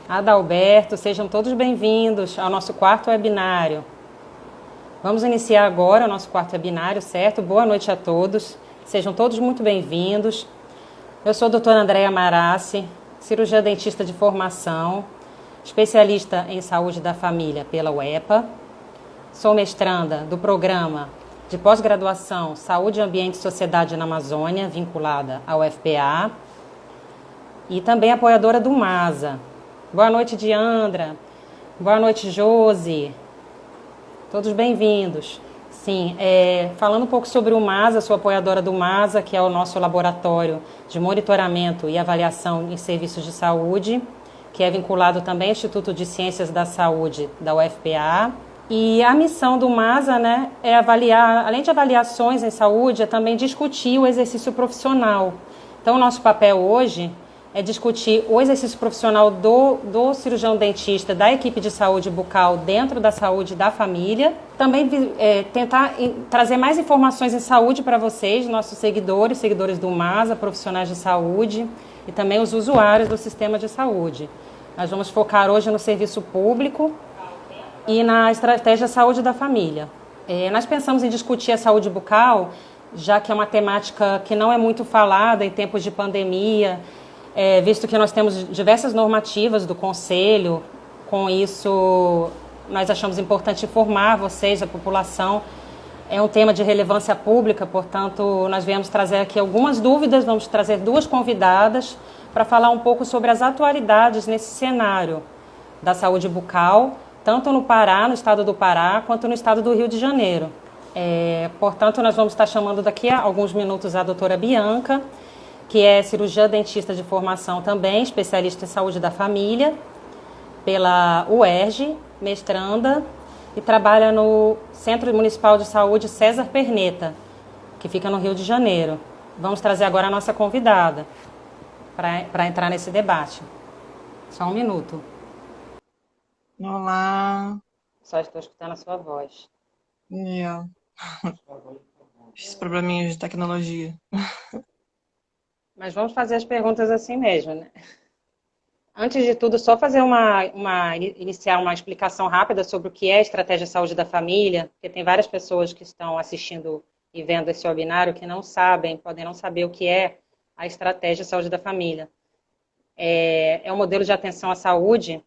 Adalberto, sejam todos bem-vindos ao nosso quarto webinário. Vamos iniciar agora o nosso quarto webinário, certo? Boa noite a todos, sejam todos muito bem-vindos. Eu sou a doutora Andréa Marassi, cirurgiã dentista de formação, especialista em saúde da família pela UEPA. Sou mestranda do programa de pós-graduação Saúde, Ambiente e Sociedade na Amazônia, vinculada ao UFPA, e também apoiadora do MASA. Boa noite, Diandra. Boa noite, Josi. Todos bem-vindos. Sim, falando um pouco sobre o MASA, sou apoiadora do MASA, que é o nosso laboratório de monitoramento e avaliação em serviços de saúde, que é vinculado também ao Instituto de Ciências da Saúde da UFPA. E a missão do MASA, né, é avaliar, além de avaliações em saúde, é também discutir o exercício profissional. Então, o nosso papel hoje é discutir o exercício profissional do cirurgião dentista, da equipe de saúde bucal dentro da saúde da família. Também tentar trazer mais informações em saúde para vocês, nossos seguidores do MASA, profissionais de saúde e também os usuários do sistema de saúde. Nós vamos focar hoje no serviço público e na estratégia saúde da família. Nós pensamos em discutir a saúde bucal, já que é uma temática que não é muito falada em tempos de pandemia, visto que nós temos diversas normativas do Conselho. Com isso, nós achamos importante informar vocês, a população. É um tema de relevância pública, portanto, nós viemos trazer aqui algumas dúvidas. Vamos trazer duas convidadas para falar um pouco sobre as atualidades nesse cenário da saúde bucal, tanto no Pará, no estado do Pará, quanto no estado do Rio de Janeiro. Portanto, nós vamos estar chamando daqui a alguns minutos a doutora Bianca, que é cirurgiã dentista de formação também, especialista em saúde da família, pela UERJ, mestranda, e trabalha no Centro Municipal de Saúde César Perneta, que fica no Rio de Janeiro. Vamos trazer agora a nossa convidada para entrar nesse debate. Só um minuto. Olá. Só estou escutando a sua voz. Esses probleminhas de tecnologia. Mas vamos fazer as perguntas assim mesmo, né? Antes de tudo, só fazer iniciar uma explicação rápida sobre o que é a estratégia saúde da família, porque tem várias pessoas que estão assistindo e vendo esse webinário que não sabem, podem não saber o que é a estratégia saúde da família. É um modelo de atenção à saúde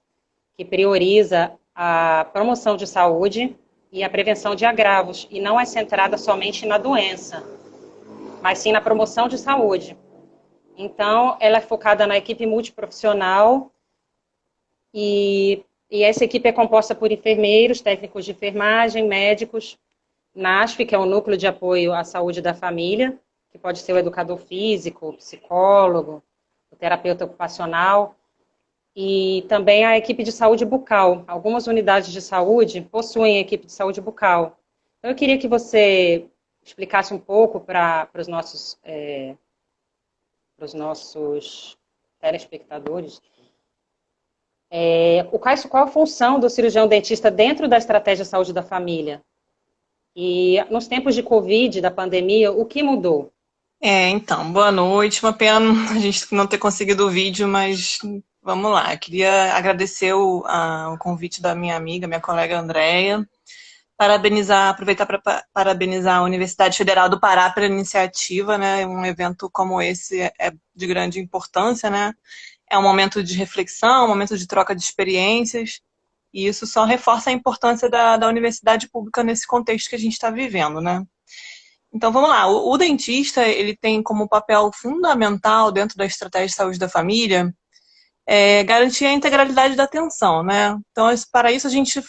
que prioriza a promoção de saúde e a prevenção de agravos, e não é centrada somente na doença, mas sim na promoção de saúde. Então, ela é focada na equipe multiprofissional e essa equipe é composta por enfermeiros, técnicos de enfermagem, médicos, NASF, que é o Núcleo de Apoio à Saúde da Família, que pode ser o educador físico, o psicólogo, o terapeuta ocupacional, e também a equipe de saúde bucal. Algumas unidades de saúde possuem equipe de saúde bucal. Então, eu queria que você explicasse um pouco para os nossos telespectadores, qual a função do cirurgião dentista dentro da estratégia de saúde da família? E nos tempos de Covid, da pandemia, o que mudou? Então, boa noite. Uma pena a gente não ter conseguido o vídeo, mas vamos lá. Queria agradecer o convite da minha amiga, minha colega Andréia. Aproveitar para parabenizar a Universidade Federal do Pará pela iniciativa, né? Um evento como esse é de grande importância, né? É um momento de reflexão, um momento de troca de experiências, e isso só reforça a importância da universidade pública nesse contexto que a gente está vivendo, né? Então, vamos lá. O dentista, ele tem como papel fundamental dentro da estratégia de saúde da família garantir a integralidade da atenção, né? Então, para isso, a gente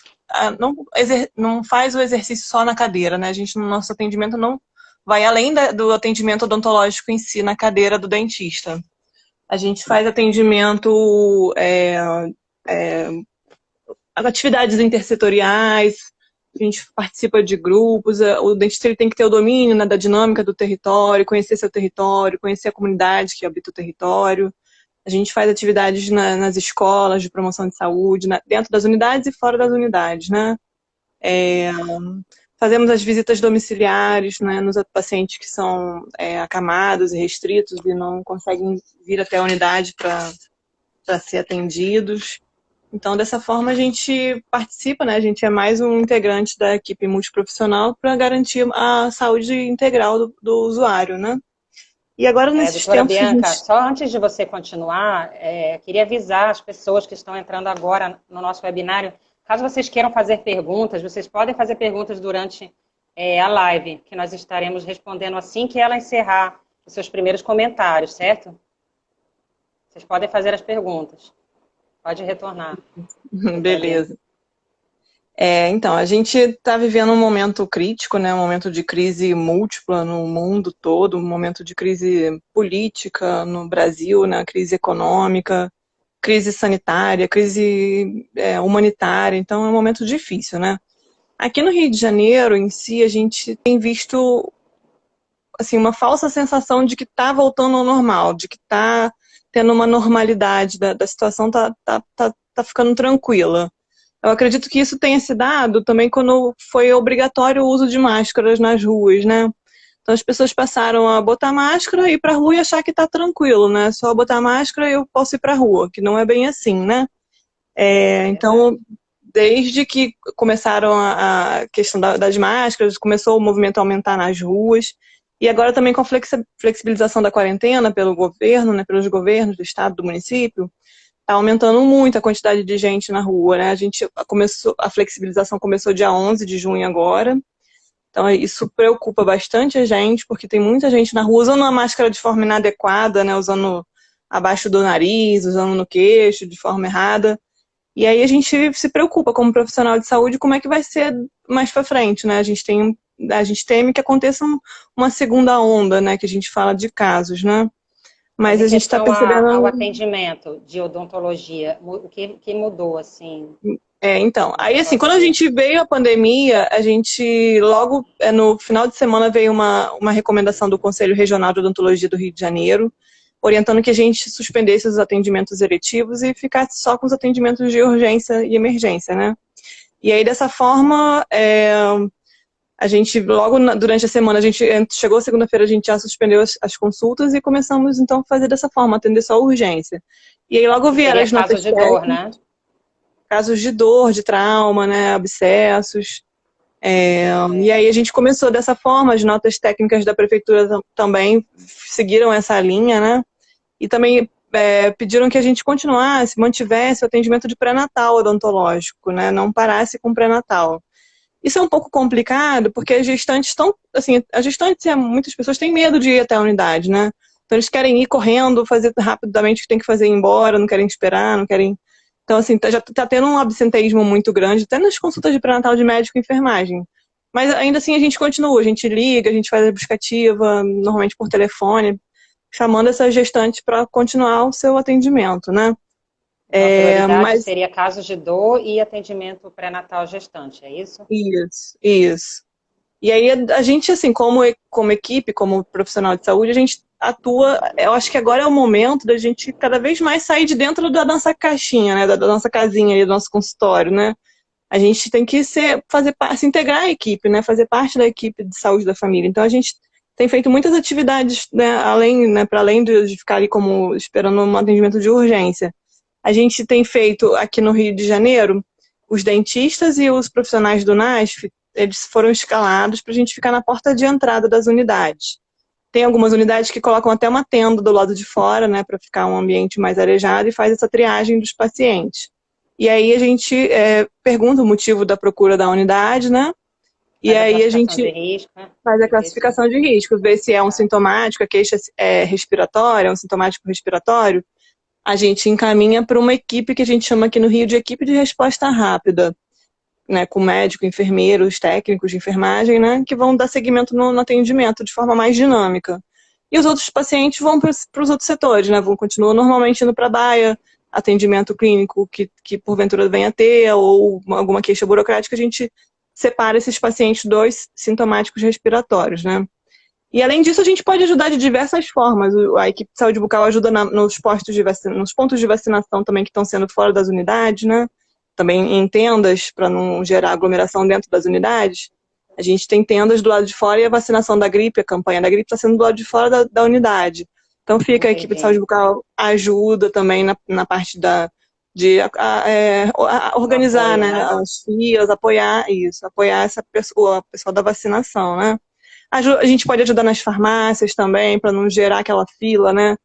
não faz o exercício só na cadeira, né? A gente, no nosso atendimento, não vai além do atendimento odontológico em si, na cadeira do dentista. A gente faz atendimento, atividades intersetoriais, a gente participa de grupos. O dentista ele tem que ter o domínio, né, da dinâmica do território, conhecer seu território, conhecer a comunidade que habita o território. A gente faz atividades nas escolas de promoção de saúde, dentro das unidades e fora das unidades, né? Fazemos as visitas domiciliares, né, nos pacientes que são acamados e restritos e não conseguem vir até a unidade para ser atendidos. Então, dessa forma, a gente participa, né? A gente é mais um integrante da equipe multiprofissional para garantir a saúde integral do usuário, né? E agora, nesses Doutora tempos que a Bianca, gente... só antes de você continuar, queria avisar as pessoas que estão entrando agora no nosso webinário, caso vocês queiram fazer perguntas, vocês podem fazer perguntas durante a live, que nós estaremos respondendo assim que ela encerrar os seus primeiros comentários, certo? Vocês podem fazer as perguntas. Pode retornar. Beleza. Então, a gente está vivendo um momento crítico, né? Um momento de crise múltipla no mundo todo, um momento de crise política no Brasil, né? Crise econômica, crise sanitária, crise humanitária. Então, é um momento difícil, né? Aqui no Rio de Janeiro, em si, a gente tem visto assim, uma falsa sensação de que está voltando ao normal, de que está tendo uma normalidade, da situação tá ficando tranquila. Eu acredito que isso tenha se dado também quando foi obrigatório o uso de máscaras nas ruas, né? Então as pessoas passaram a botar máscara, ir para a rua e achar que está tranquilo, né? Só botar máscara e eu posso ir para a rua, que não é bem assim, né? Então, desde que começaram a questão das máscaras, começou o movimento a aumentar nas ruas, e agora também com a flexibilização da quarentena pelo governo, né, pelos governos do estado, do município, está aumentando muito a quantidade de gente na rua, né? A flexibilização começou dia 11 de junho agora, então isso preocupa bastante a gente, porque tem muita gente na rua usando a máscara de forma inadequada, né, usando abaixo do nariz, usando no queixo de forma errada. E aí a gente se preocupa como profissional de saúde como é que vai ser mais para frente, né? A gente teme que aconteça uma segunda onda, né? Que a gente fala de casos, né? Mas a gente está percebendo... ao atendimento de odontologia, o que mudou, assim? Então, aí assim, quando a gente veio a pandemia, a gente logo, no final de semana, veio uma recomendação do Conselho Regional de Odontologia do Rio de Janeiro, orientando que a gente suspendesse os atendimentos eletivos e ficasse só com os atendimentos de urgência e emergência, né? E aí, dessa forma, a gente, logo durante a semana, chegou segunda-feira, a gente já suspendeu as consultas e começamos, então, a fazer dessa forma, atender só a urgência. E aí, logo vieram as notas de dor, né? Casos de dor, de trauma, né, abscessos. E aí a gente começou dessa forma, as notas técnicas da prefeitura também seguiram essa linha, né? E também pediram que a gente continuasse, mantivesse o atendimento de pré-natal odontológico, né? Não parasse com pré-natal. Isso é um pouco complicado, porque as gestantes muitas pessoas têm medo de ir até a unidade, né? Então eles querem ir correndo, fazer rapidamente o que tem que fazer e ir embora, não querem esperar, não querem... Então, assim, já está tendo um absenteísmo muito grande, até nas consultas de pré-natal de médico e enfermagem. Mas ainda assim a gente continua, a gente liga, a gente faz a buscativa, normalmente por telefone, chamando essas gestantes para continuar o seu atendimento, né? A prioridade seria casos de dor e atendimento pré-natal gestante, é isso? Isso. E aí a gente, assim, como equipe, como profissional de saúde, a gente atua, eu acho que agora é o momento da gente cada vez mais sair de dentro da nossa caixinha, né, da nossa casinha ali, do nosso consultório, né. A gente tem que se integrar à equipe, né, fazer parte da equipe de saúde da família. Então a gente tem feito muitas atividades, né, para além de ficar ali como esperando um atendimento de urgência. A gente tem feito aqui no Rio de Janeiro, os dentistas e os profissionais do NASF, eles foram escalados para a gente ficar na porta de entrada das unidades. Tem algumas unidades que colocam até uma tenda do lado de fora, né, para ficar um ambiente mais arejado e faz essa triagem dos pacientes. E aí a gente pergunta o motivo da procura da unidade, né? E aí a gente faz a classificação de risco, vê se é um sintomático, a queixa é respiratória, é um sintomático respiratório. A gente encaminha para uma equipe que a gente chama aqui no Rio de equipe de resposta rápida, né, com médico, enfermeiros, técnicos de enfermagem, né, que vão dar seguimento no atendimento de forma mais dinâmica. E os outros pacientes vão para os outros setores, né, continuam normalmente indo para a baia, atendimento clínico que porventura venha a ter, ou alguma queixa burocrática, a gente separa esses pacientes dos sintomáticos respiratórios, né. E além disso, a gente pode ajudar de diversas formas. A equipe de saúde bucal ajuda nos pontos de vacinação também que estão sendo fora das unidades, né? Também em tendas, para não gerar aglomeração dentro das unidades. A gente tem tendas do lado de fora e a vacinação da gripe, a campanha da gripe está sendo do lado de fora da unidade. Então fica a equipe de saúde bucal ajuda também na parte organizar, Apoio, né, né? as filas, apoiar isso, apoiar essa pessoa, a pessoa da vacinação, né? A gente pode ajudar nas farmácias também, para não gerar aquela fila, né?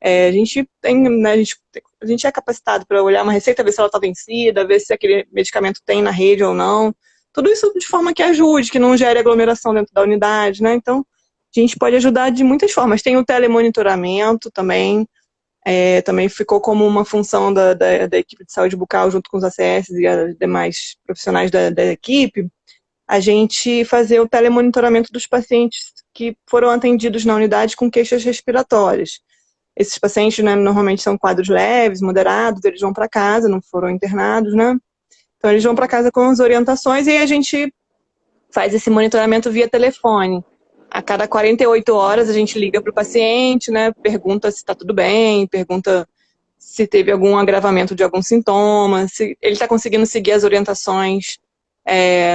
A gente tem, né, a gente é capacitado para olhar uma receita, ver se ela está vencida, ver se aquele medicamento tem na rede ou não. Tudo isso de forma que ajude, que não gere aglomeração dentro da unidade, né? Então, a gente pode ajudar de muitas formas. Tem o telemonitoramento também, também ficou como uma função da equipe de saúde bucal, junto com os ACS e os demais profissionais da equipe, a gente fazer o telemonitoramento dos pacientes que foram atendidos na unidade com queixas respiratórias. Esses pacientes, né, normalmente são quadros leves, moderados, eles vão para casa, não foram internados, né? Então eles vão para casa com as orientações e aí a gente faz esse monitoramento via telefone. A cada 48 horas a gente liga para o paciente, né, pergunta se está tudo bem, pergunta se teve algum agravamento de algum sintoma, se ele está conseguindo seguir as orientações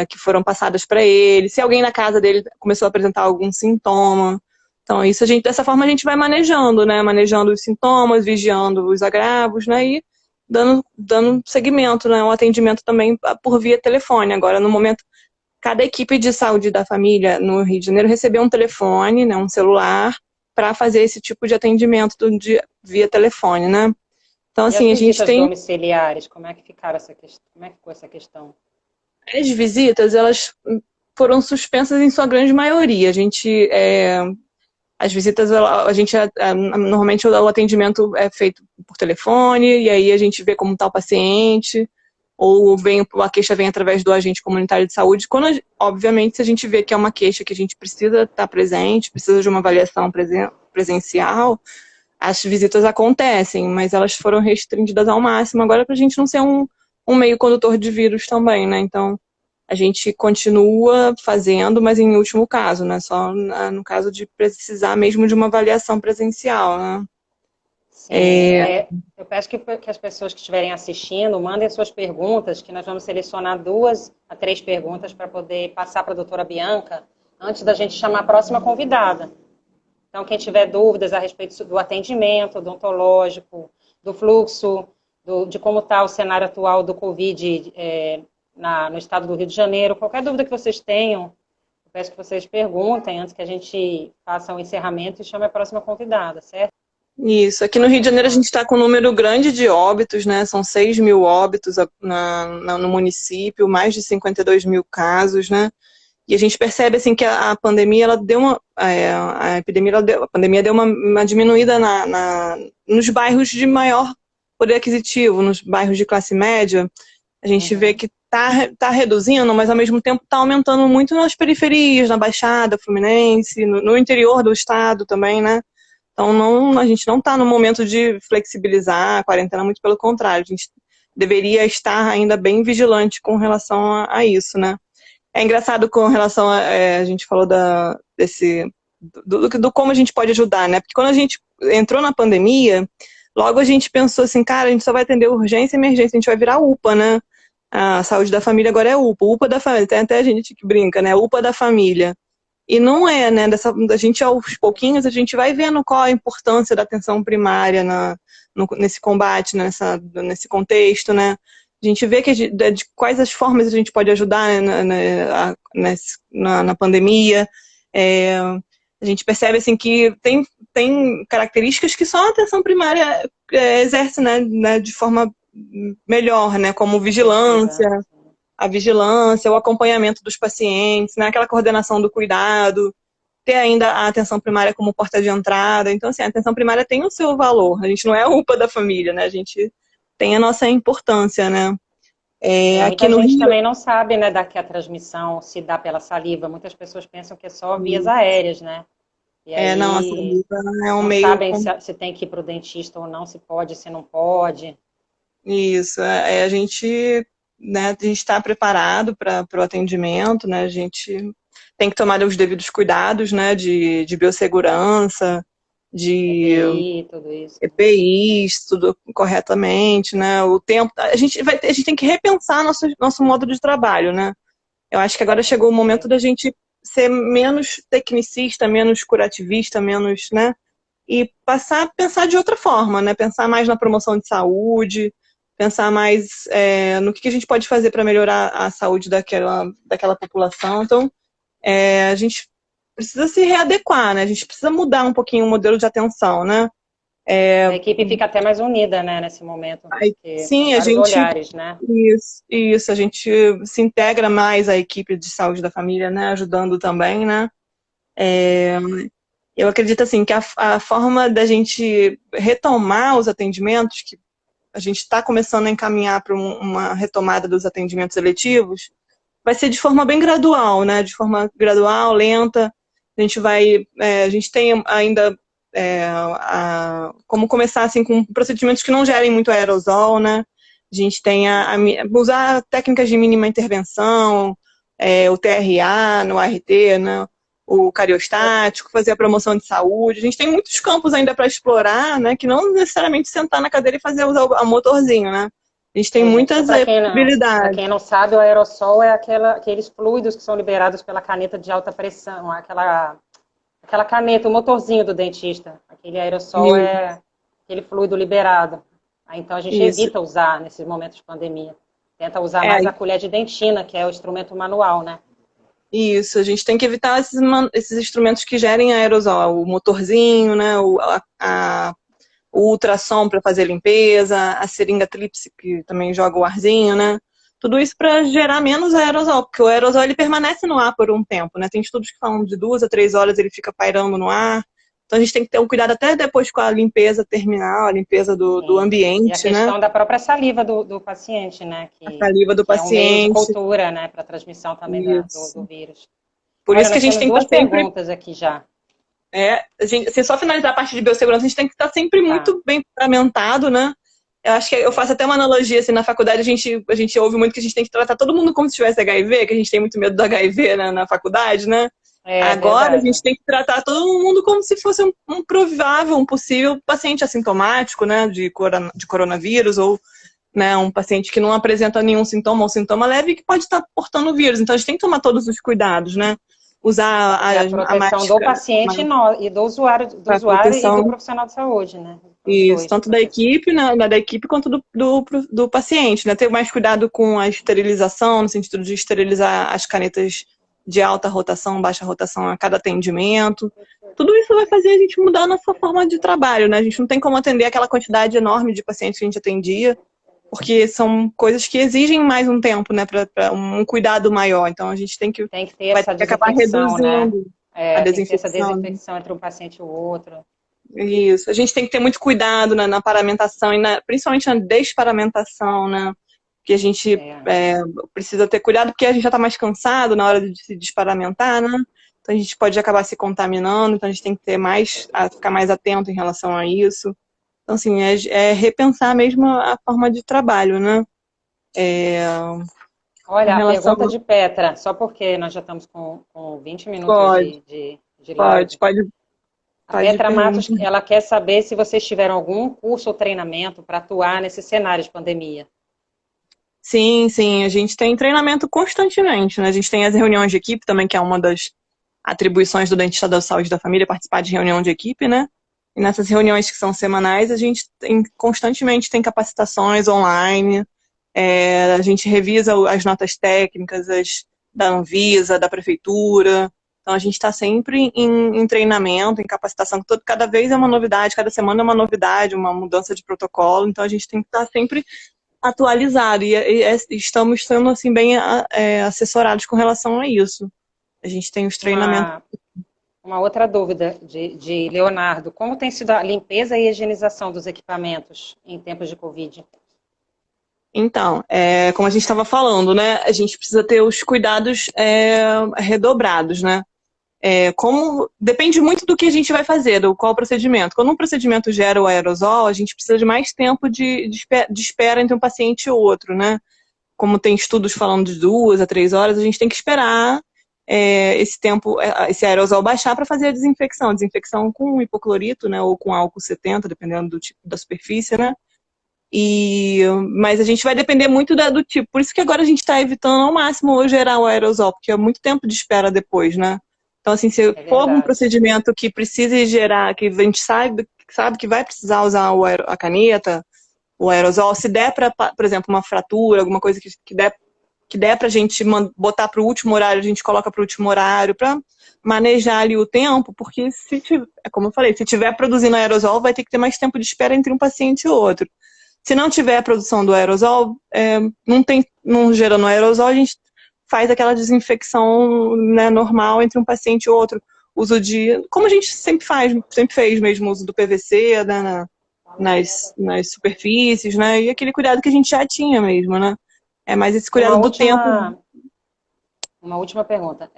que foram passadas para ele, se alguém na casa dele começou a apresentar algum sintoma. Então, isso dessa forma a gente vai manejando, né? Manejando os sintomas, vigiando os agravos, né? E dando seguimento, né? Um atendimento também por via telefone. Agora, no momento, cada equipe de saúde da família no Rio de Janeiro recebeu um telefone, né? Um celular, para fazer esse tipo de atendimento via telefone, né? Então, E as assim, a gente visitas tem... domiciliares, como é que ficaram essa questão? Como é que ficou essa questão? As visitas, elas foram suspensas em sua grande maioria. As visitas, normalmente o atendimento é feito por telefone, e aí a gente vê como está o paciente, ou a queixa vem através do agente comunitário de saúde. Obviamente, se a gente vê que é uma queixa que a gente precisa estar presente, precisa de uma avaliação presencial, as visitas acontecem, mas elas foram restringidas ao máximo, agora para a gente não ser um meio condutor de vírus também, né? Então, a gente continua fazendo, mas em último caso, né? Só no caso de precisar mesmo de uma avaliação presencial, né? Sim, eu peço que as pessoas que estiverem assistindo mandem suas perguntas, que nós vamos selecionar 2 a 3 perguntas para poder passar para a doutora Bianca, antes da gente chamar a próxima convidada. Então, quem tiver dúvidas a respeito do atendimento odontológico, do fluxo, de como está o cenário atual do Covid no estado do Rio de Janeiro, qualquer dúvida que vocês tenham, eu peço que vocês perguntem antes que a gente faça o encerramento e chame a próxima convidada, certo? Isso. Aqui no Rio de Janeiro a gente está com um número grande de óbitos, né? São 6 mil óbitos no município, mais de 52 mil casos, né? E a gente percebe assim que a pandemia ela deu a pandemia deu uma diminuída nos bairros de maior poder aquisitivo, nos bairros de classe média. A gente vê que tá reduzindo, mas ao mesmo tempo está aumentando muito nas periferias, na Baixada Fluminense, no interior do estado também, né? Então a gente não está no momento de flexibilizar a quarentena, muito pelo contrário, a gente deveria estar ainda bem vigilante com relação a isso, né? É engraçado com relação a gente falou do como a gente pode ajudar, né? Porque quando a gente entrou na pandemia, logo a gente pensou assim, cara, a gente só vai atender urgência e emergência, a gente vai virar UPA, né? A saúde da família agora é UPA, UPA da família, tem até gente que brinca, né? UPA da família. E não é, né? A gente, aos pouquinhos, a gente vai vendo qual a importância da atenção primária nesse combate, nesse contexto, né? A gente vê de quais as formas a gente pode ajudar, né, na pandemia. A gente percebe assim, que tem características que só a atenção primária exerce, né, de forma melhor, né, como a vigilância, o acompanhamento dos pacientes, né, aquela coordenação do cuidado, ter ainda a atenção primária como porta de entrada. Então, assim, a atenção primária tem o seu valor. A gente não é a UPA da família, né? A gente tem a nossa importância, né? Muita gente também não sabe, né, que a transmissão se dá pela saliva. Muitas pessoas pensam que é só vias aéreas, né? E aí não, a saliva é um não meio... sabem se tem que ir para o dentista ou não, se pode, se não pode. Isso, a gente, né, a gente está preparado para o atendimento, né? A gente tem que tomar os devidos cuidados, né, de biossegurança, de EPI, tudo isso. EPIs, tudo corretamente, né? O tempo, a gente tem que repensar nosso modo de trabalho, né? Eu acho que agora chegou o momento da gente ser menos tecnicista, menos curativista, menos, né? E passar a pensar de outra forma, né? Pensar mais na promoção de saúde, pensar mais no que a gente pode fazer para melhorar a saúde daquela população. Então, a gente precisa se readequar, né? A gente precisa mudar um pouquinho o modelo de atenção, né? A equipe fica até mais unida, né, nesse momento, porque são Sim, a vários gente. olhares, né? Isso, a gente se integra mais à equipe de saúde da família, né? Ajudando também, né? Eu acredito, assim, que a forma da gente retomar os atendimentos, que a gente está começando a encaminhar para uma retomada dos atendimentos eletivos, vai ser de forma bem gradual, né? De forma gradual, lenta. A gente tem ainda como começar assim com procedimentos que não gerem muito aerosol, né? A gente tem usar técnicas de mínima intervenção, o TRA no ART, né? O cariostático, fazer a promoção de saúde. A gente tem muitos campos ainda para explorar, né? Que não necessariamente sentar na cadeira e usar o motorzinho, né? A gente tem muitas Para possibilidades. quem não sabe, o aerossol é aqueles fluidos que são liberados pela caneta de alta pressão, aquela caneta, o motorzinho do dentista. Aquele aerossol é aquele fluido liberado. Então a gente evita usar nesses momentos de pandemia. Tenta usar mais a colher de dentina, que é o instrumento manual, né? Isso, a gente tem que evitar esses instrumentos que gerem aerosol, o motorzinho, né, o ultrassom para fazer limpeza, a seringa tríplice que também joga o arzinho, né? Tudo isso para gerar menos aerosol, porque o aerosol ele permanece no ar por um tempo, né? Tem estudos que falam de 2 a 3 horas ele fica pairando no ar. Então a gente tem que ter um cuidado até depois com a limpeza terminal, a limpeza do ambiente, e a questão da própria saliva do paciente, né? A saliva do paciente. É um meio de cultura, né? Para transmissão também do vírus. Por isso que a gente tem que estar sempre... perguntas aqui já. Se só finalizar a parte de biossegurança, a gente tem que estar sempre muito bem paramentado, né? Eu acho que eu faço até uma analogia, assim, na faculdade a gente ouve muito que a gente tem que tratar todo mundo como se tivesse HIV, que a gente tem muito medo do HIV na faculdade, né? Agora verdade. A gente tem que tratar todo mundo como se fosse um provável, um possível paciente assintomático, né, de coronavírus, ou né, um paciente que não apresenta nenhum sintoma ou sintoma leve e que pode estar portando o vírus. Então a gente tem que tomar todos os cuidados, né? Usar a proteção do paciente e do usuário e do profissional de saúde, né? Isso, tanto da equipe, né, da equipe quanto do paciente, né? Ter mais cuidado com a esterilização, no sentido de esterilizar as canetas de alta rotação, baixa rotação a cada atendimento. Tudo isso vai fazer a gente mudar a nossa forma de trabalho, né? A gente não tem como atender aquela quantidade enorme de pacientes que a gente atendia, porque são coisas que exigem mais um tempo, né, para um cuidado maior. Então a gente tem que ter essa acabar reduzindo, né? A desinfecção. Tem que ter essa desinfecção entre um paciente e o outro. Isso. A gente tem que ter muito cuidado na paramentação e principalmente na desparamentação, né? Que a gente precisa ter cuidado porque a gente já está mais cansado na hora de se desparamentar, né? Então a gente pode acabar se contaminando, então a gente tem que ter ficar mais atento em relação a isso. Então, assim, repensar mesmo a forma de trabalho, né? Olha, a pergunta de Petra, só porque nós já estamos com 20 minutos de live. Pode. A Petra Matos, ela quer saber se vocês tiveram algum curso ou treinamento para atuar nesse cenário de pandemia. Sim, a gente tem treinamento constantemente, né? A gente tem as reuniões de equipe também, que é uma das atribuições do dentista da saúde da família, participar de reunião de equipe, né? E nessas reuniões que são semanais, a gente constantemente tem capacitações online, a gente revisa as notas técnicas da Anvisa, da prefeitura. Então a gente está sempre em treinamento, em capacitação, cada vez é uma novidade, cada semana é uma novidade, uma mudança de protocolo, então a gente tem que estar sempre atualizado e estamos sendo assim bem assessorados com relação a isso. A gente tem os treinamentos. Uma outra dúvida de Leonardo, como tem sido a limpeza e higienização dos equipamentos em tempos de Covid? Então, como a gente estava falando, né, a gente precisa ter os cuidados redobrados, né? Depende muito do que a gente vai fazer, do qual procedimento. Quando um procedimento gera o aerosol, a gente precisa de mais tempo de espera entre um paciente e outro, né? Como tem estudos falando de 2 a 3 horas, a gente tem que esperar esse tempo, esse aerosol baixar para fazer a desinfecção. Desinfecção com hipoclorito, né? Ou com álcool 70, dependendo do tipo da superfície, né? Mas a gente vai depender muito do tipo. Por isso que agora a gente está evitando ao máximo gerar o aerosol, porque é muito tempo de espera depois, né? Então, assim, se for um procedimento que precise gerar, que a gente sabe que vai precisar usar a caneta, o aerosol. Se der para, por exemplo, uma fratura, alguma coisa que der para a gente botar para o último horário, a gente coloca para o último horário, para manejar ali o tempo, porque como eu falei, se tiver produzindo aerosol, vai ter que ter mais tempo de espera entre um paciente e outro. Se não tiver a produção do aerosol, não gerando aerosol, a gente faz aquela desinfecção, né, normal entre um paciente e outro. Uso como a gente sempre fez mesmo, uso do PVC, né, nas superfícies, né, e aquele cuidado que a gente já tinha mesmo, né. É mais esse cuidado do tempo. Uma última pergunta.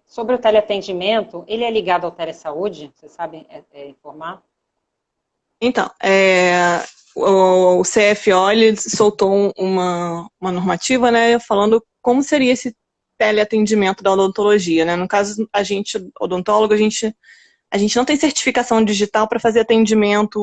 Sobre o teleatendimento, ele é ligado ao Telesaúde? Você sabe informar? Então, o CFO ele soltou uma normativa, né, falando como seria esse teleatendimento da odontologia, né? No caso, a gente, odontólogo, a gente não tem certificação digital para fazer atendimento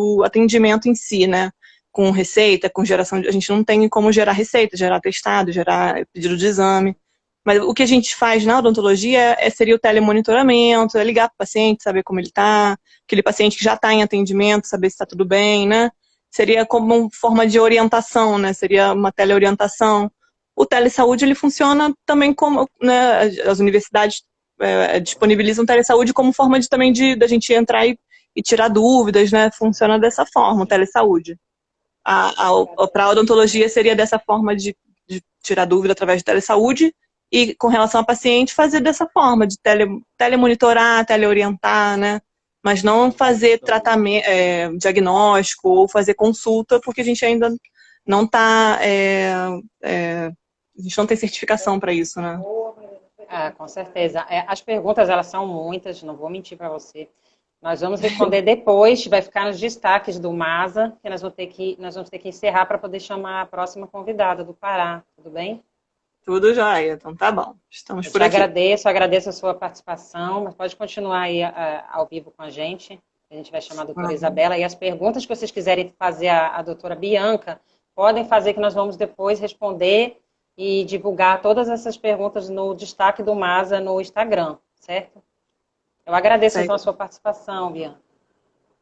em si, né? Com receita, com geração a gente não tem como gerar receita, gerar atestado, gerar pedido de exame. Mas o que a gente faz na odontologia seria o telemonitoramento, ligar para o paciente, saber como ele está, aquele paciente que já está em atendimento, saber se está tudo bem, né? Seria como uma forma de orientação, né? Seria uma teleorientação. O telesaúde, ele funciona também como, né, as universidades disponibilizam o telesaúde como forma também da gente entrar e tirar dúvidas, né? Funciona dessa forma, o telesaúde. Para a odontologia seria dessa forma de tirar dúvida através de telesaúde e com relação ao paciente fazer dessa forma, de telemonitorar, teleorientar, né? Mas não fazer tratamento, diagnóstico ou fazer consulta, porque a gente ainda não está... a gente não tem certificação para isso, né? Com certeza. As perguntas, elas são muitas, não vou mentir para você. Nós vamos responder depois, vai ficar nos destaques do MASA, que nós vamos ter que encerrar para poder chamar a próxima convidada do Pará, tudo bem? Tudo jóia, então tá bom. Estamos por aqui. Agradeço a sua participação, mas pode continuar aí ao vivo com a gente. A gente vai chamar a doutora Isabela, e as perguntas que vocês quiserem fazer à doutora Bianca, podem fazer, que nós vamos depois responder e divulgar todas essas perguntas no destaque do MASA no Instagram, certo? Eu agradeço, então, a sua participação, Bianca.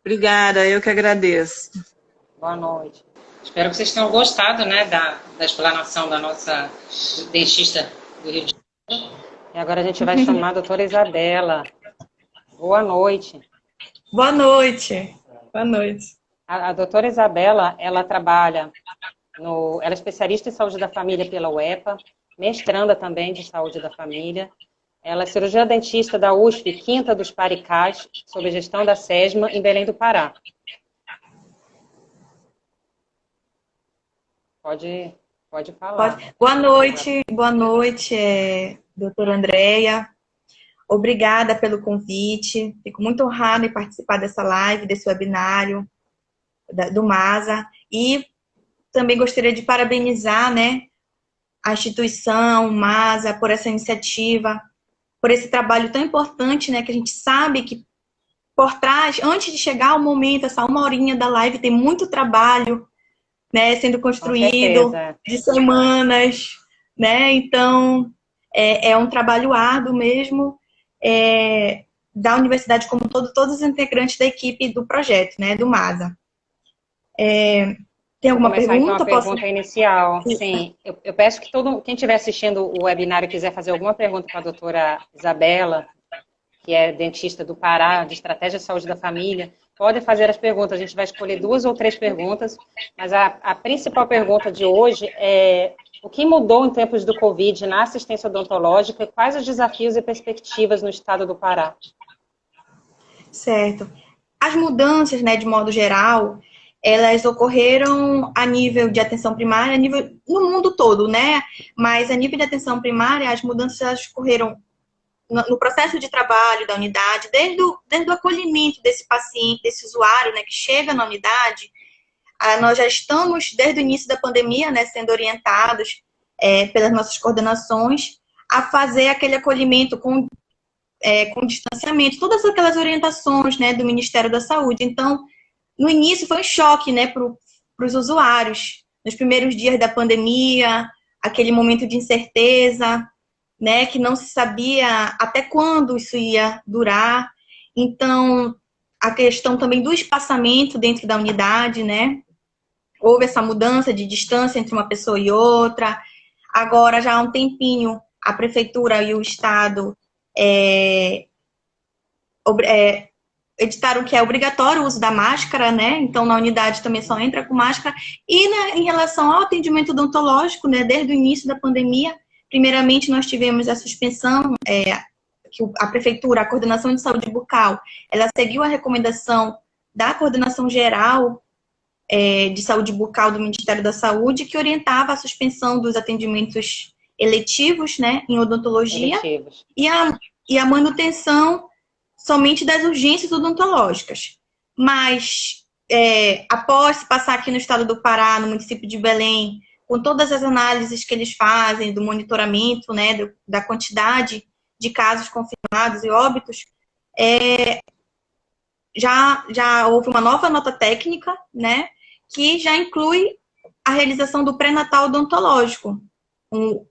Obrigada, eu que agradeço. Boa noite. Espero que vocês tenham gostado, né, da explanação da nossa dentista do Rio de Janeiro. E agora a gente vai chamar a doutora Isabela. Boa noite. Boa noite. Boa noite. A doutora Isabela, ela trabalha ela é especialista em saúde da família pela UEPA, mestranda também de saúde da família. Ela é cirurgiã dentista da USP, Quinta dos Paricás, sob a gestão da SESMA, em Belém do Pará. Pode falar. Boa noite, doutora Andréia. Obrigada pelo convite. Fico muito honrada em participar dessa live, desse webinário do MASA. E também gostaria de parabenizar, né, a instituição, o MASA, por essa iniciativa, por esse trabalho tão importante, né, que a gente sabe que por trás, antes de chegar ao momento, essa uma horinha da live, tem muito trabalho, né, sendo construído de semanas, né, então é um trabalho árduo mesmo, da universidade como um todo, todos os integrantes da equipe do projeto, né, do MASA. Tem alguma pergunta? Então, a pergunta inicial. Sim, eu peço que quem estiver assistindo o webinário e quiser fazer alguma pergunta para a doutora Isabela, que é dentista do Pará, de Estratégia de Saúde da Família, pode fazer as perguntas. A gente vai escolher 2 ou 3 perguntas, mas a principal pergunta de hoje é: o que mudou em tempos do Covid na assistência odontológica e quais os desafios e perspectivas no estado do Pará? Certo. As mudanças, né, de modo geral, elas ocorreram a nível de atenção primária, no mundo todo, né? Mas a nível de atenção primária, as mudanças ocorreram no processo de trabalho da unidade, desde o acolhimento desse paciente, desse usuário, né, que chega na unidade. Nós já estamos, desde o início da pandemia, né, sendo orientados pelas nossas coordenações a fazer aquele acolhimento com distanciamento, todas aquelas orientações, né, do Ministério da Saúde. Então, no início foi um choque, né, para os usuários, nos primeiros dias da pandemia, aquele momento de incerteza, né, que não se sabia até quando isso ia durar. Então, a questão também do espaçamento dentro da unidade, né, houve essa mudança de distância entre uma pessoa e outra. Agora, já há um tempinho, a prefeitura e o Estado editaram que é obrigatório o uso da máscara, né? Então, na unidade também só entra com máscara. E em relação ao atendimento odontológico, né, desde o início da pandemia, primeiramente nós tivemos a suspensão, que a prefeitura, a coordenação de saúde bucal, ela seguiu a recomendação da coordenação geral de saúde bucal do Ministério da Saúde, que orientava a suspensão dos atendimentos eletivos, né, em odontologia, e a manutenção somente das urgências odontológicas. Mas, após passar aqui no estado do Pará, no município de Belém, com todas as análises que eles fazem, do monitoramento, né, da quantidade de casos confirmados e óbitos, já houve uma nova nota técnica, né, que já inclui a realização do pré-natal odontológico,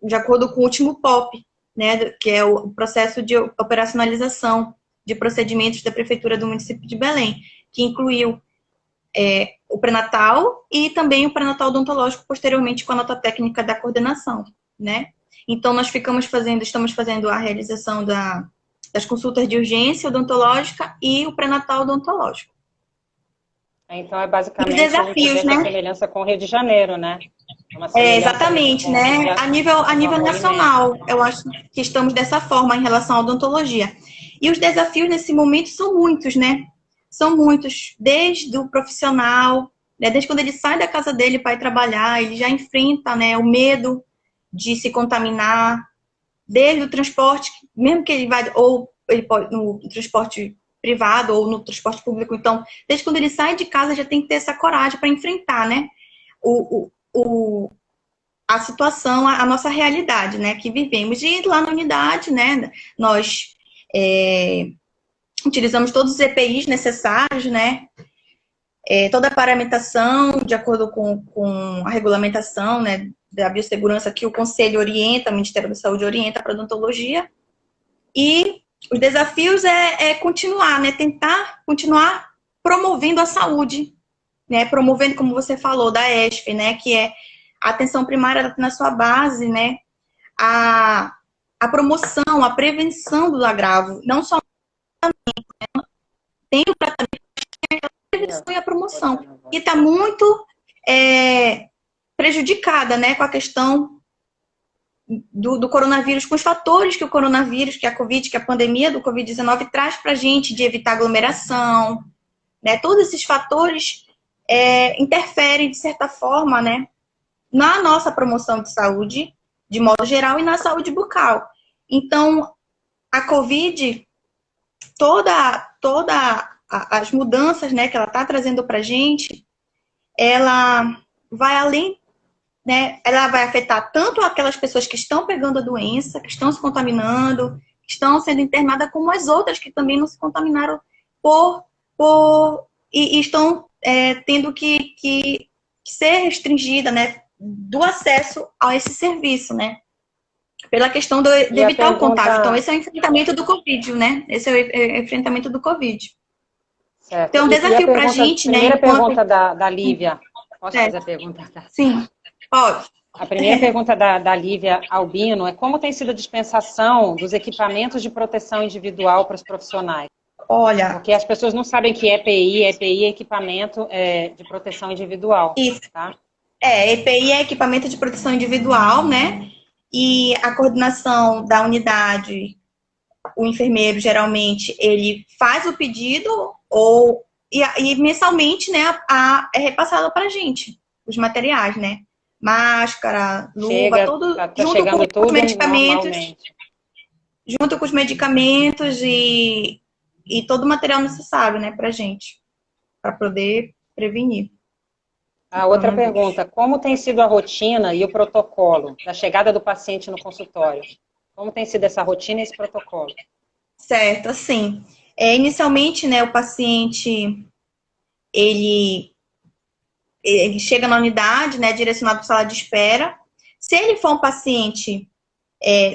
de acordo com o último POP, né, que é o processo de operacionalização de procedimentos da Prefeitura do município de Belém, que incluiu o pré-natal e também o pré-natal odontológico, posteriormente com a nota técnica da coordenação, né. Então, nós estamos fazendo a realização das consultas de urgência odontológica e o pré-natal odontológico. Então, é basicamente os desafios, né? A semelhança com o Rio de Janeiro, né? Exatamente, né? A nível nacional, eu acho que estamos dessa forma em relação à odontologia. E os desafios nesse momento são muitos, né? São muitos, desde o profissional, né? Desde quando ele sai da casa dele para ir trabalhar, ele já enfrenta, né, o medo de se contaminar, desde o transporte, mesmo que ele vai, ou ele pode no transporte privado ou no transporte público, então, desde quando ele sai de casa já tem que ter essa coragem para enfrentar, né, a situação, a nossa realidade, né, que vivemos. E lá na unidade, né, nós utilizamos todos os EPIs necessários, né, toda a paramentação, de acordo com a regulamentação, né, da biossegurança que o Conselho orienta, o Ministério da Saúde orienta para a odontologia. E os desafios continuar, né, tentar continuar promovendo a saúde, né, promovendo, como você falou, da ESF, né, que é a atenção primária na sua base, né, a promoção, a prevenção do agravo, não só tem o tratamento, a prevenção e a promoção. E está muito prejudicada, né, com a questão do coronavírus, com os fatores que o coronavírus, que a Covid, que a pandemia do Covid-19 traz para a gente, de evitar aglomeração, né, todos esses fatores interferem, de certa forma, né, na nossa promoção de saúde, de modo geral, e na saúde bucal. Então, a Covid, as mudanças, né, que ela está trazendo para a gente, ela vai além, né, ela vai afetar tanto aquelas pessoas que estão pegando a doença, que estão se contaminando, que estão sendo internadas, como as outras que também não se contaminaram e estão tendo que ser restringida, né, do acesso a esse serviço, né, pela questão de evitar o contágio. Então, esse é o enfrentamento do Covid, né, esse é o enfrentamento do Covid. Certo. Então, é um desafio para a gente, né. A primeira pergunta da Lívia. Posso fazer a pergunta? Sim, pode. A primeira pergunta da Lívia Albino é como tem sido a dispensação dos equipamentos de proteção individual para os profissionais? Olha... Porque as pessoas não sabem que EPI é equipamento de proteção individual. Isso. Tá? EPI é equipamento de proteção individual, né? E a coordenação da unidade, o enfermeiro, geralmente, ele faz o pedido e mensalmente, né, é repassado para a gente, os materiais, né? Máscara, luva, tudo, junto com os medicamentos. Junto com os medicamentos e todo o material necessário, né, para a gente, para poder prevenir. A outra pergunta, como tem sido a rotina e o protocolo da chegada do paciente no consultório? Como tem sido essa rotina e esse protocolo? Certo, assim, inicialmente, né, o paciente, ele chega na unidade, né, direcionado para a sala de espera. Se ele for um paciente,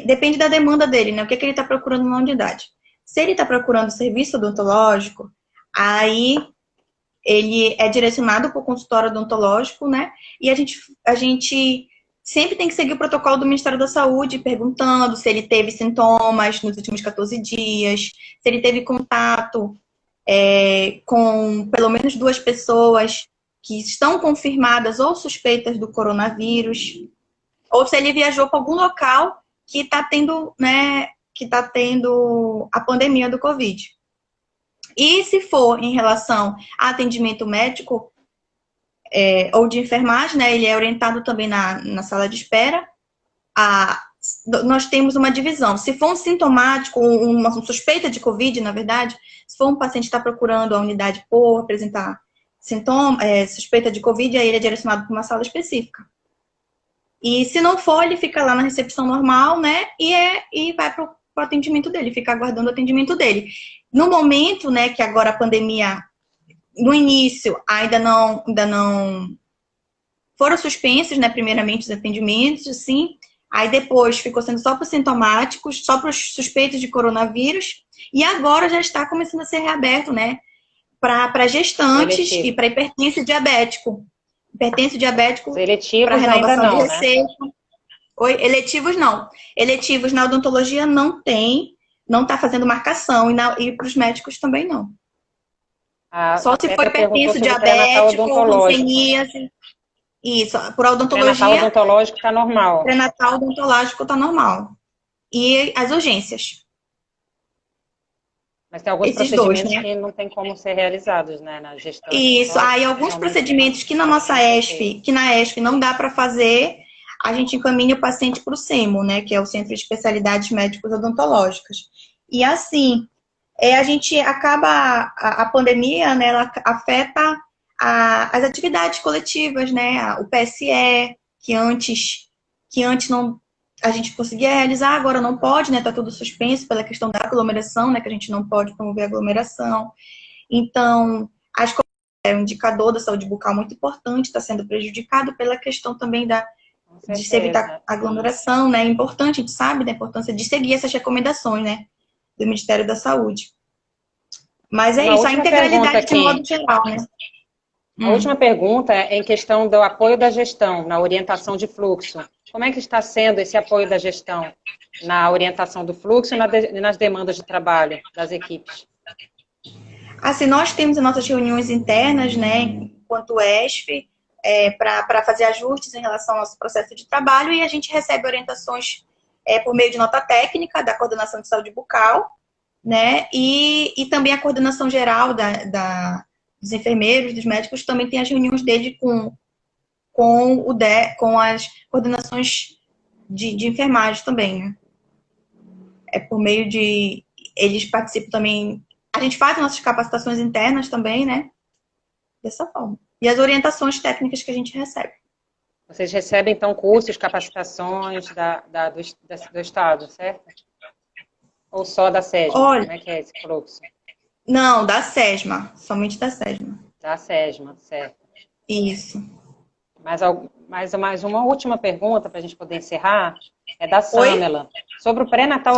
depende da demanda dele, né, o que ele está procurando na unidade. Se ele está procurando serviço odontológico, aí ele é direcionado para o consultório odontológico, né? E a gente sempre tem que seguir o protocolo do Ministério da Saúde, perguntando se ele teve sintomas nos últimos 14 dias, se ele teve contato com pelo menos 2 pessoas que estão confirmadas ou suspeitas do coronavírus, ou se ele viajou para algum local que está tendo, né, a pandemia do Covid. E se for em relação a atendimento médico ou de enfermagem, né, ele é orientado também na sala de espera. Nós temos uma divisão. Se for um sintomático, uma suspeita de Covid, na verdade, se for um paciente que está procurando a unidade por apresentar suspeita de Covid, aí ele é direcionado para uma sala específica. E se não for, ele fica lá na recepção normal, né? E vai para o atendimento dele, fica aguardando o atendimento dele. No momento, né, que agora a pandemia, no início, ainda não foram suspensos, né, primeiramente os atendimentos, assim, aí depois ficou sendo só para os sintomáticos, só para os suspeitos de coronavírus, e agora já está começando a ser reaberto, né, para gestantes e para hipertenso diabético. Hipertenso diabético para renovação de receita. Né? Eletivos não. Eletivos na odontologia não tem, não está fazendo marcação, e para os médicos também não. Só se for hipertenso diabético, glicemia. Isso, por odontologia. Pré-natal odontológico está normal. Pré-natal odontológico está normal. E as urgências. Mas tem alguns procedimentos que não tem como ser realizados, né, na gestão. Isso, aí alguns procedimentos que na nossa ESF, que na ESF não dá para fazer, a gente encaminha o paciente para o CEMO, né, que é o Centro de Especialidades Médicos Odontológicas. E assim, a gente acaba, a pandemia, né, ela afeta as atividades coletivas, né, o PSE, que antes não a gente conseguia realizar, agora não pode, né? Tá tudo suspenso pela questão da aglomeração, né? Que a gente não pode promover aglomeração. Então, é um indicador da saúde bucal muito importante, está sendo prejudicado pela questão também de se evitar aglomeração, né? É importante, a gente sabe da importância de seguir essas recomendações, né? Do Ministério da Saúde. Mas é isso, a integralidade de modo geral, né? A última pergunta é em questão do apoio da gestão, na orientação de fluxo. Como é que está sendo esse apoio da gestão na orientação do fluxo e nas demandas de trabalho das equipes? Assim, nós temos as nossas reuniões internas, né, enquanto ESF, para fazer ajustes em relação ao nosso processo de trabalho, e a gente recebe orientações por meio de nota técnica da Coordenação de Saúde Bucal, né, e também a coordenação geral dos enfermeiros, dos médicos, também tem as reuniões dele com as coordenações de enfermagem também, né? Por meio de... Eles participam também... A gente faz nossas capacitações internas também, né? Dessa forma. E as orientações técnicas que a gente recebe. Vocês recebem, então, cursos, capacitações do Estado, certo? Ou só da SESMA? Olha, como é que é esse fluxo? Não, da SESMA. Somente da SESMA. Da SESMA, certo. Isso. Mais uma última pergunta para a gente poder encerrar, é da Samela. Sobre o pré-natal,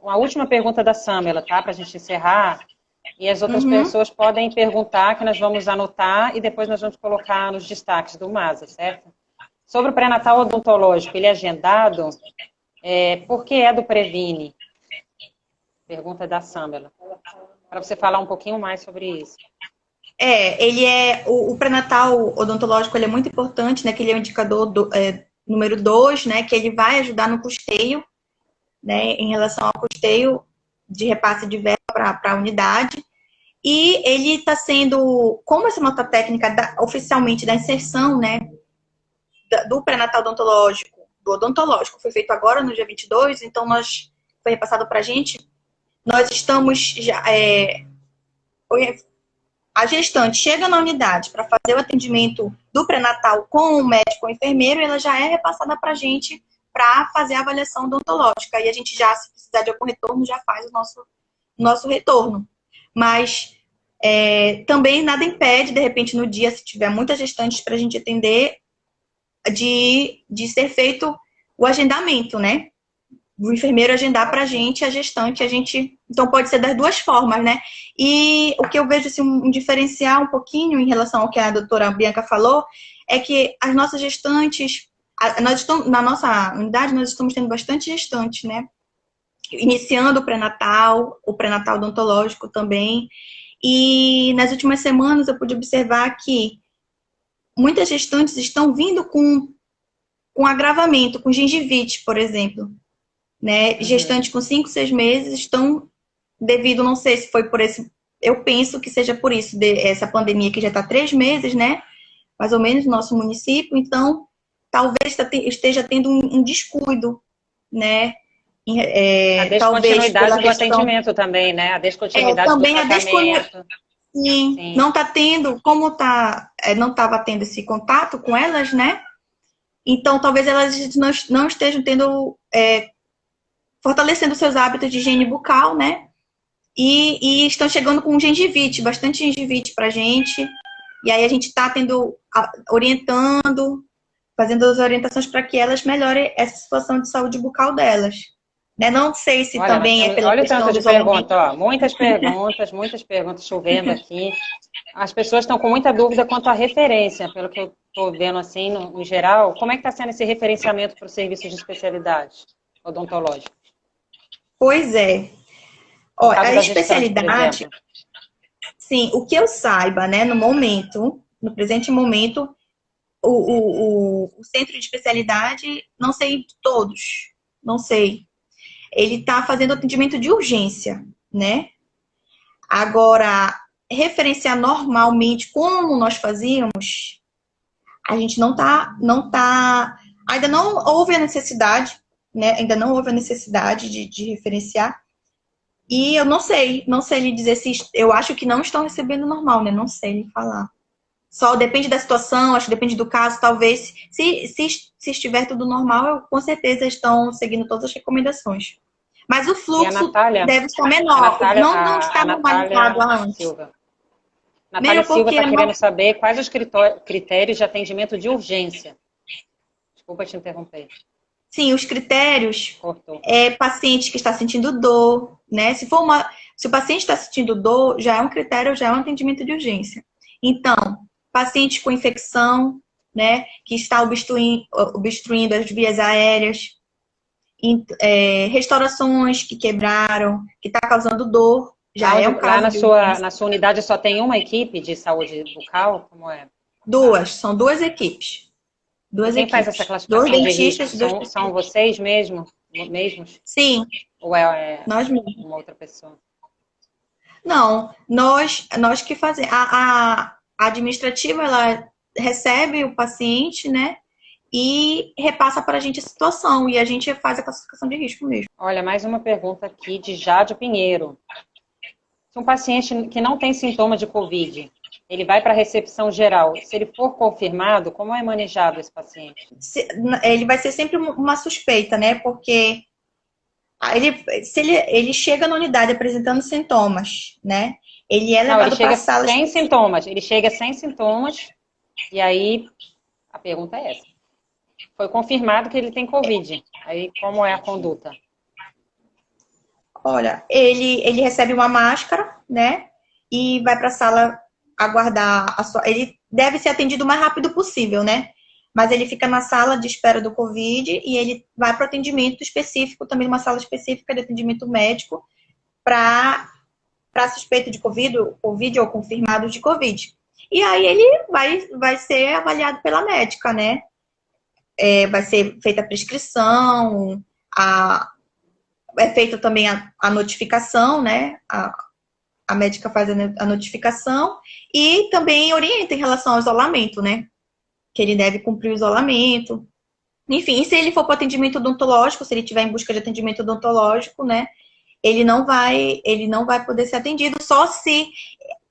uma última pergunta da Samela, tá? Para a gente encerrar. E as outras pessoas podem perguntar, que nós vamos anotar e depois nós vamos colocar nos destaques do MASA, certo? Sobre o pré-natal odontológico, ele é agendado? Por que é do Previne? Pergunta da Samela. Para você falar um pouquinho mais sobre isso. Ele o pré-natal odontológico, ele é muito importante, né, que ele é o indicador número 2, né, que ele vai ajudar no custeio, né, em relação ao custeio de repasse de verba para a unidade, e ele está sendo, como essa nota técnica oficialmente da inserção, né, do pré-natal odontológico, do odontológico, foi feito agora no dia 22, então foi repassado para a gente, nós estamos já... A gestante chega na unidade para fazer o atendimento do pré-natal com o médico ou enfermeiro, ela já é repassada para a gente para fazer a avaliação odontológica. E a gente já, se precisar de algum retorno, já faz o nosso retorno. Mas também nada impede, de repente, no dia, se tiver muitas gestantes para a gente atender, de ser feito o agendamento, né? o enfermeiro agendar para a gestante, então pode ser das duas formas, né? E o que eu vejo assim, um diferencial um pouquinho em relação ao que a doutora Bianca falou, é que as nossas gestantes, na nossa unidade, nós estamos tendo bastante gestantes, né? Iniciando o pré-natal odontológico também. E nas últimas semanas eu pude observar que muitas gestantes estão vindo com agravamento, com gengivite, por exemplo. Né? Gestantes com 5, 6 meses estão devido, não sei se foi por esse, eu penso que seja por isso, essa pandemia que já está 3 meses, né? Mais ou menos no nosso município, então talvez esteja tendo um descuido, né? A descontinuidade do atendimento também, né? A descontinuidade também do tratamento. Sim, não está tendo, como não estava tendo esse contato com elas, né? Então talvez elas não estejam tendo fortalecendo seus hábitos de higiene bucal, né? E estão chegando com gengivite, bastante gengivite pra gente. E aí a gente está orientando, fazendo as orientações para que elas melhorem essa situação de saúde bucal delas. Né? Não sei se também é pela questão do isolamento. Muitas perguntas chovendo aqui. As pessoas estão com muita dúvida quanto à referência, pelo que eu estou vendo assim, no geral. Como é que está sendo esse referenciamento para os serviços de especialidade odontológica? Pois é. Olha, a especialidade, sim, o que eu saiba, né, no presente momento, o centro de especialidade, não sei todos, não sei. Ele está fazendo atendimento de urgência, né? Agora, referenciar normalmente como nós fazíamos, a gente ainda não houve a necessidade, né? Ainda não houve a necessidade de referenciar. E eu não sei lhe dizer se eu acho que não estão recebendo normal, né? Não sei lhe falar. Só depende da situação, acho que depende do caso, talvez. Se estiver tudo normal, com certeza estão seguindo todas as recomendações. Mas o fluxo deve estar menor. Não está normalizado antes. Natália Silva está querendo saber quais os critérios de atendimento de urgência. Desculpa te interromper. Sim, os critérios paciente que está sentindo dor, né? Se o paciente está sentindo dor, já é um critério, já é um atendimento de urgência. Então, paciente com infecção, né? Que está obstruindo as vias aéreas, restaurações que quebraram, que está causando dor, já é um caso. Lá na sua unidade só tem uma equipe de saúde bucal? Como é? São duas equipes. Quem faz essa classificação de risco? São vocês mesmos? Sim. Ou nós mesmos. Uma outra pessoa? Não, nós que fazemos. A administrativa, ela recebe o paciente, né? E repassa para a gente a situação. E a gente faz a classificação de risco mesmo. Olha, mais uma pergunta aqui de Jade Pinheiro. Se um paciente que não tem sintoma de Covid, ele vai para a recepção geral. Se ele for confirmado, como é manejado esse paciente? Ele vai ser sempre uma suspeita, né? Porque se ele chega na unidade apresentando sintomas, né? Ele é levado para a sala... sem sintomas. Ele chega sem sintomas e aí a pergunta é essa. Foi confirmado que ele tem Covid. Aí como é a conduta? Olha, ele recebe uma máscara, né? E vai para a sala aguardar ele deve ser atendido o mais rápido possível, né? Mas ele fica na sala de espera do Covid e ele vai para o atendimento específico, também uma sala específica de atendimento médico para suspeito de Covid ou confirmado de Covid. E aí ele vai ser avaliado pela médica, né? Vai ser feita a prescrição, é feita também a notificação, né? A médica faz a notificação e também orienta em relação ao isolamento, né? Que ele deve cumprir o isolamento. Enfim, se ele for para o atendimento odontológico, se ele estiver em busca de atendimento odontológico, né? Ele não vai poder ser atendido só se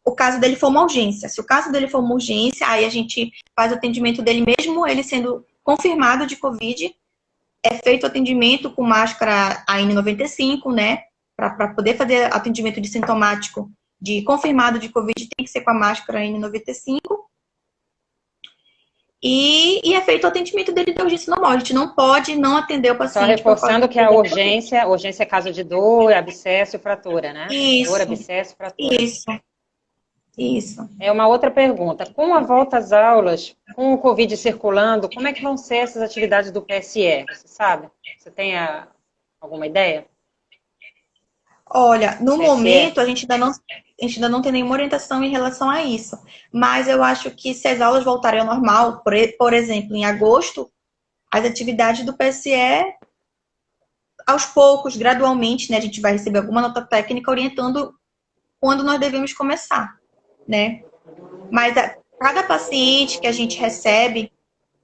o caso dele for uma urgência. Se o caso dele for uma urgência, aí a gente faz o atendimento dele mesmo ele sendo confirmado de Covid. É feito o atendimento com máscara N95, né? Para poder fazer atendimento de sintomático de confirmado de Covid, tem que ser com a máscara N95. e é feito o atendimento dele de urgência normal. A gente não pode não atender o Só paciente por causa reforçando que a urgência é caso de dor, abscesso e fratura, né? Dor, Isso, abscesso e fratura. isso. É uma outra pergunta. Com a volta às aulas, com o Covid circulando, como é que vão ser essas atividades do PSE? Você sabe? Você tem alguma ideia? Olha, no PSE? momento a gente ainda não tem nenhuma orientação em relação a isso. Mas eu acho que se as aulas voltarem ao normal, por exemplo, em agosto, as atividades do PSE, aos poucos, gradualmente, né, a gente vai receber alguma nota técnica orientando quando nós devemos começar, né? Mas cada paciente que a gente recebe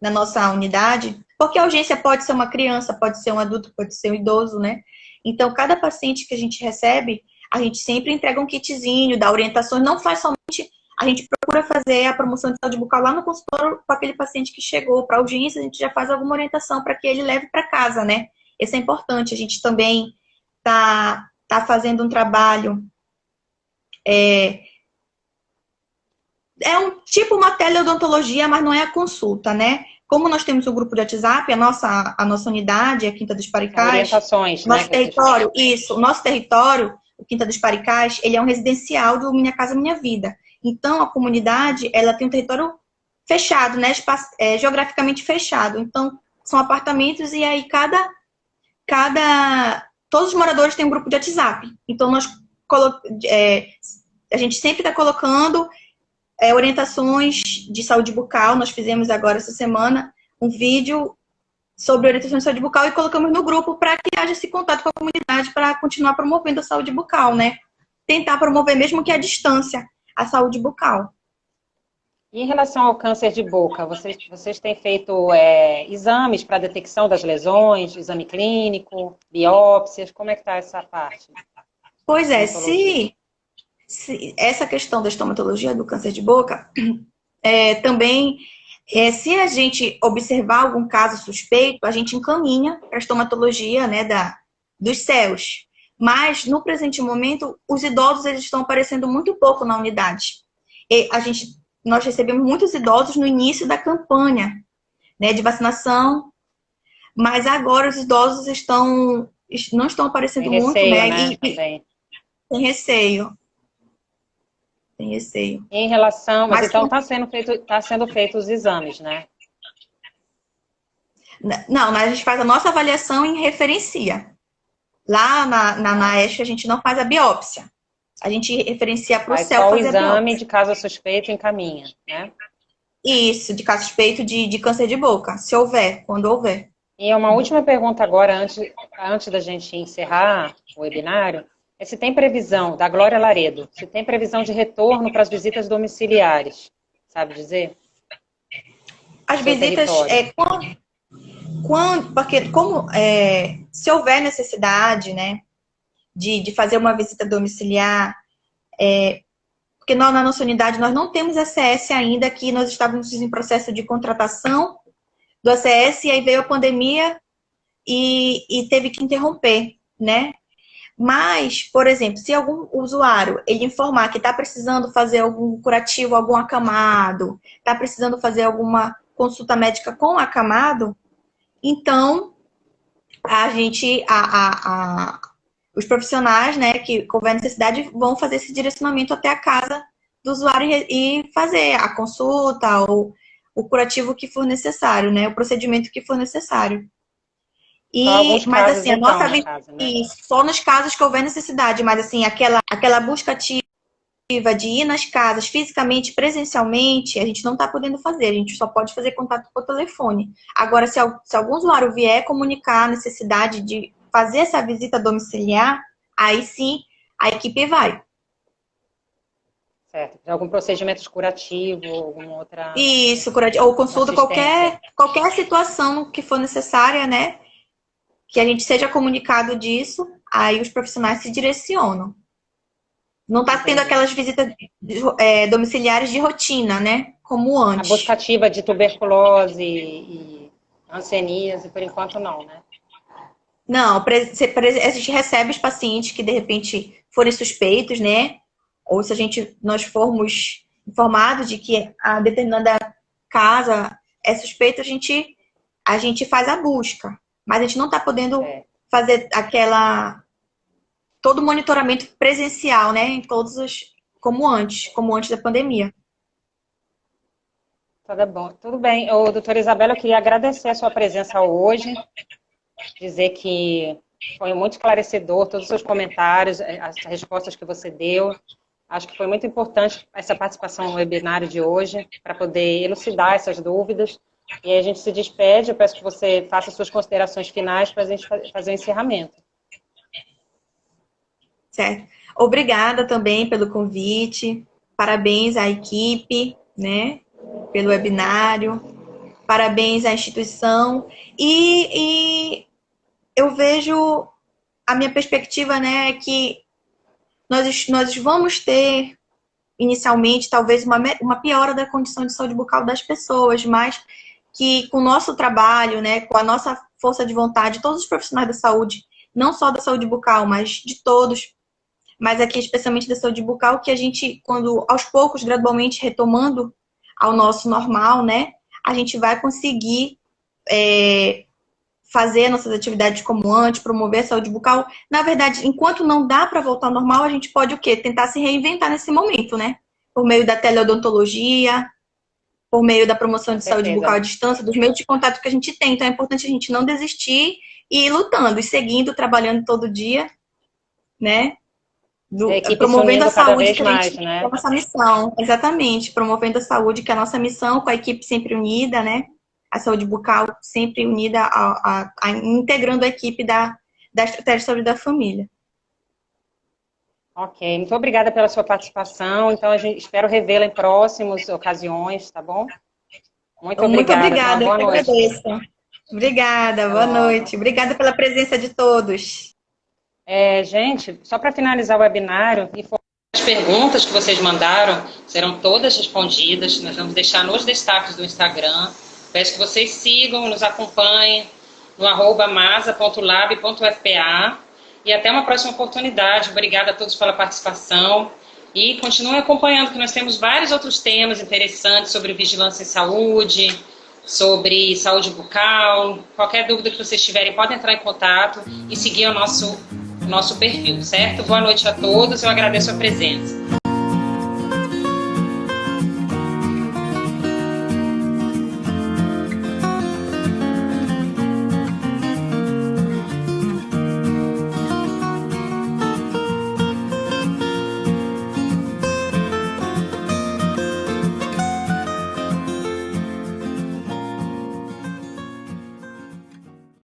na nossa unidade, porque a urgência pode ser uma criança, pode ser um adulto, pode ser um idoso, né? Então, cada paciente que a gente recebe, a gente sempre entrega um kitzinho, dá orientações, não faz somente, a gente procura fazer a promoção de saúde bucal lá no consultório com aquele paciente que chegou para a urgência, a gente já faz alguma orientação para que ele leve para casa, né? Isso é importante. A gente também tá fazendo um trabalho, um tipo uma teleodontologia, mas não é a consulta, né? Como nós temos o grupo de WhatsApp, a nossa unidade, a Quinta dos Paricás, Orientações, nosso né? território, isso, o nosso território, o Quinta dos Paricás, ele é um residencial do Minha Casa Minha Vida. Então, a comunidade, ela tem um território fechado, né? Geograficamente fechado. Então, são apartamentos e aí todos os moradores têm um grupo de WhatsApp. Então, a gente sempre está colocando orientações de saúde bucal. Nós fizemos agora essa semana um vídeo sobre orientações de saúde bucal e colocamos no grupo para que haja esse contato com a comunidade para continuar promovendo a saúde bucal, né? Tentar promover, mesmo que à distância, a saúde bucal. E em relação ao câncer de boca, vocês têm feito exames para detecção das lesões, exame clínico, biópsias, como é que está essa parte? Pois é, se essa questão da estomatologia do câncer de boca, também, se a gente observar algum caso suspeito, a gente encaminha para a estomatologia, né, dos CEUs. Mas, no presente momento, os idosos eles estão aparecendo muito pouco na unidade. Nós recebemos muitos idosos no início da campanha, né, de vacinação, mas agora os idosos não estão aparecendo Tem muito, receio, né? Também. Tem receio. Tem receio. Em relação, mas então está sendo feito os exames, né? Não, a gente faz a nossa avaliação e referencia. Lá na ESH a gente não faz a biópsia. A gente referencia para o CEL fazer a biópsia. Só o exame de caso suspeito encaminha, né? Isso, de caso suspeito de câncer de boca, se houver, quando houver. E uma última pergunta agora, antes da gente encerrar o webinário, é se tem previsão, da Glória Laredo, se tem previsão de retorno para as visitas domiciliares, sabe dizer? As visitas, porque se houver necessidade, né, de fazer uma visita domiciliar, porque nós, na nossa unidade, nós não temos ACS ainda, que nós estávamos em processo de contratação do ACS, e aí veio a pandemia e teve que interromper, né? Mas, por exemplo, se algum usuário ele informar que está precisando fazer algum curativo, algum acamado, está precisando fazer alguma consulta médica com acamado, então a gente, os profissionais, né, que houver necessidade, vão fazer esse direcionamento até a casa do usuário e fazer a consulta ou o curativo que for necessário, né, o procedimento que for necessário. Mas assim, a nossa vida, só nos casos que houver necessidade, mas assim, aquela busca ativa de ir nas casas fisicamente, presencialmente, a gente não está podendo fazer, a gente só pode fazer contato por telefone. Agora, se algum usuário vier comunicar a necessidade de fazer essa visita domiciliar, aí sim a equipe vai. Certo. Algum procedimento curativo, alguma outra... Isso, curativo, ou consulta, qualquer situação que for necessária, né? Que a gente seja comunicado disso, aí os profissionais se direcionam. Não está tendo aquelas visitas domiciliares de rotina, né? Como antes. A busca ativa de tuberculose e hanseníase, por enquanto não, né? Não, a gente recebe os pacientes que de repente forem suspeitos, né? Ou se nós formos informados de que a determinada casa é suspeito, a gente faz a busca. Mas a gente não está podendo fazer todo o monitoramento presencial, né? Em todos como antes da pandemia. Tudo bom. Tudo bem. Ô, doutora Isabela, eu queria agradecer a sua presença hoje, dizer que foi muito esclarecedor todos os seus comentários, as respostas que você deu. Acho que foi muito importante essa participação no webinário de hoje, para poder elucidar essas dúvidas. E aí a gente se despede, eu peço que você faça suas considerações finais para a gente fazer o encerramento. Certo. Obrigada também pelo convite, parabéns à equipe, né, pelo webinário, parabéns à instituição, e eu vejo, a minha perspectiva, né, é que nós vamos ter, inicialmente, talvez uma piora da condição de saúde bucal das pessoas, mas que com o nosso trabalho, né, com a nossa força de vontade, todos os profissionais da saúde, não só da saúde bucal, mas de todos, mas aqui especialmente da saúde bucal, que a gente, quando aos poucos, gradualmente retomando ao nosso normal, né, a gente vai conseguir fazer nossas atividades como antes, promover a saúde bucal. Na verdade, enquanto não dá para voltar ao normal, a gente pode o quê? Tentar se reinventar nesse momento, né? Por meio da teleodontologia, por meio da promoção de saúde bucal à distância, dos meios de contato que a gente tem. Então, é importante a gente não desistir e ir lutando, e seguindo, trabalhando todo dia, né? Promovendo a saúde, que a gente é a nossa missão. Exatamente, promovendo a saúde, que é a nossa missão, com a equipe sempre unida, né? A saúde bucal sempre unida, integrando a equipe da Estratégia de Saúde da Família. Ok, muito obrigada pela sua participação. Então, espero revê-la em próximas ocasiões, tá bom? Muito obrigada. Muito obrigada, boa noite. Agradeço. Obrigada, boa noite. Obrigada pela presença de todos. Gente, só para finalizar o webinário, as perguntas que vocês mandaram serão todas respondidas. Nós vamos deixar nos destaques do Instagram. Peço que vocês sigam, nos acompanhem no @masa.lab.fpa e até uma próxima oportunidade. Obrigada a todos pela participação e continuem acompanhando, que nós temos vários outros temas interessantes sobre vigilância em saúde, sobre saúde bucal. Qualquer dúvida que vocês tiverem, podem entrar em contato e seguir o nosso perfil, certo? Boa noite a todos, eu agradeço a presença.